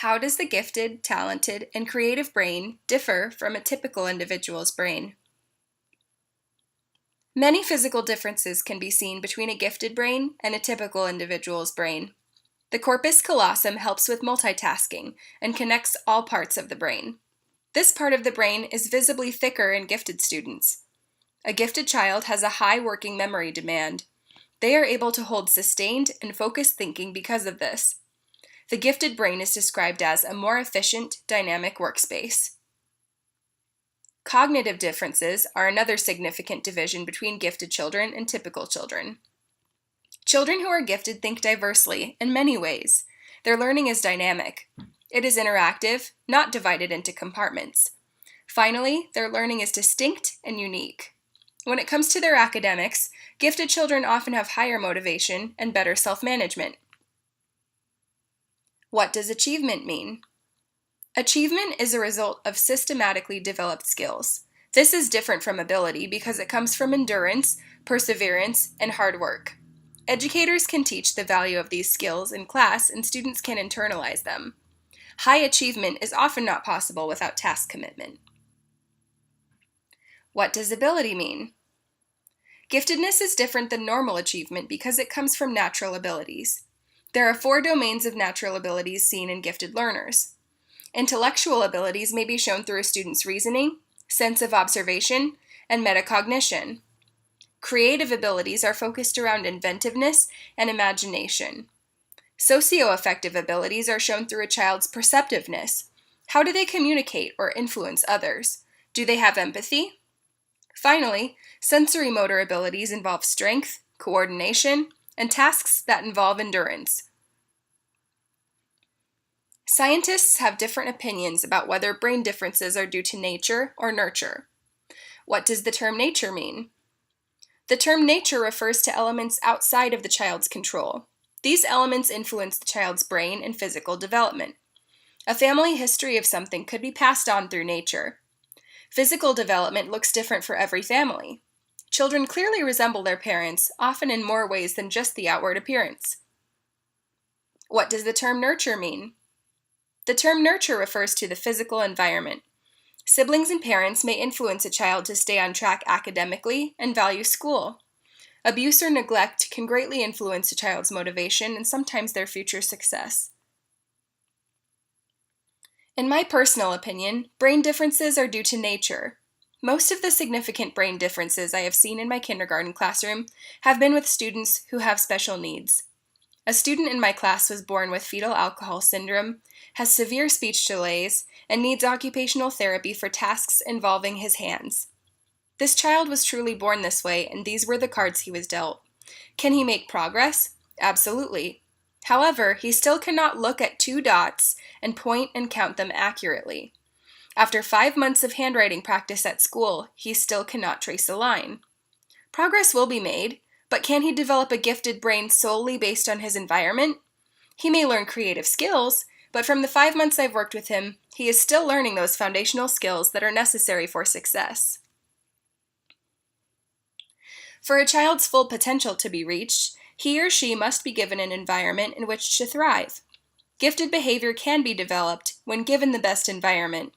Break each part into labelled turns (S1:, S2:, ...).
S1: How does the gifted, talented, and creative brain differ from a typical individual's brain? Many physical differences can be seen between a gifted brain and a typical individual's brain. The corpus callosum helps with multitasking and connects all parts of the brain. This part of the brain is visibly thicker in gifted students. A gifted child has a high working memory demand. They are able to hold sustained and focused thinking because of this. The gifted brain is described as a more efficient, dynamic workspace. Cognitive differences are another significant division between gifted children and typical children. Children who are gifted think diversely in many ways. Their learning is dynamic. It is interactive, not divided into compartments. Finally, their learning is distinct and unique. When it comes to their academics, gifted children often have higher motivation and better self-management. What does achievement mean? Achievement is a result of systematically developed skills. This is different from ability because it comes from endurance, perseverance, and hard work. Educators can teach the value of these skills in class and students can internalize them. High achievement is often not possible without task commitment. What does ability mean? Giftedness is different than normal achievement because it comes from natural abilities. There are 4 domains of natural abilities seen in gifted learners. Intellectual abilities may be shown through a student's reasoning, sense of observation, and metacognition. Creative abilities are focused around inventiveness and imagination. Socio-affective abilities are shown through a child's perceptiveness. How do they communicate or influence others? Do they have empathy? Finally, sensory motor abilities involve strength, coordination, and tasks that involve endurance. Scientists have different opinions about whether brain differences are due to nature or nurture. What does the term nature mean? The term nature refers to elements outside of the child's control. These elements influence the child's brain and physical development. A family history of something could be passed on through nature. Physical development looks different for every family. Children clearly resemble their parents, often in more ways than just the outward appearance. What does the term nurture mean? The term nurture refers to the physical environment. Siblings and parents may influence a child to stay on track academically and value school. Abuse or neglect can greatly influence a child's motivation and sometimes their future success. In my personal opinion, brain differences are due to nature. Most of the significant brain differences I have seen in my kindergarten classroom have been with students who have special needs. A student in my class was born with fetal alcohol syndrome, has severe speech delays, and needs occupational therapy for tasks involving his hands. This child was truly born this way, and these were the cards he was dealt. Can he make progress? Absolutely. However, he still cannot look at 2 dots and point and count them accurately. After 5 months of handwriting practice at school, he still cannot trace a line. Progress will be made, but can he develop a gifted brain solely based on his environment? He may learn creative skills, but from the 5 months I've worked with him, he is still learning those foundational skills that are necessary for success. For a child's full potential to be reached, he or she must be given an environment in which to thrive. Gifted behavior can be developed when given the best environment.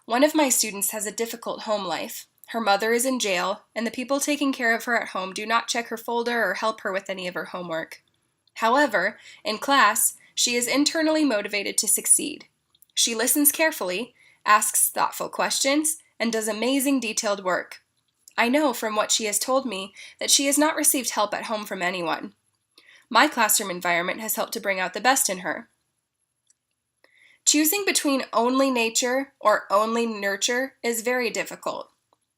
S1: One of my students has a difficult home life. Her mother is in jail, and the people taking care of her at home do not check her folder or help her with any of her homework. However, in class, she is internally motivated to succeed. She listens carefully, asks thoughtful questions, and does amazing detailed work. I know from what she has told me that she has not received help at home from anyone. My classroom environment has helped to bring out the best in her. Choosing between only nature or only nurture is very difficult.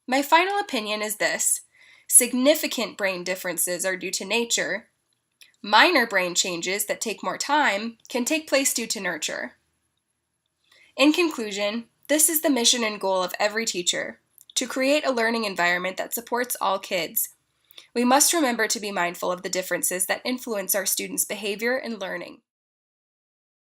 S1: My final opinion is this: significant brain differences are due to nature. Minor brain changes that take more time can take place due to nurture. In conclusion, this is the mission and goal of every teacher: to create a learning environment that supports all kids. We must remember to be mindful of the differences that influence our students' behavior and learning.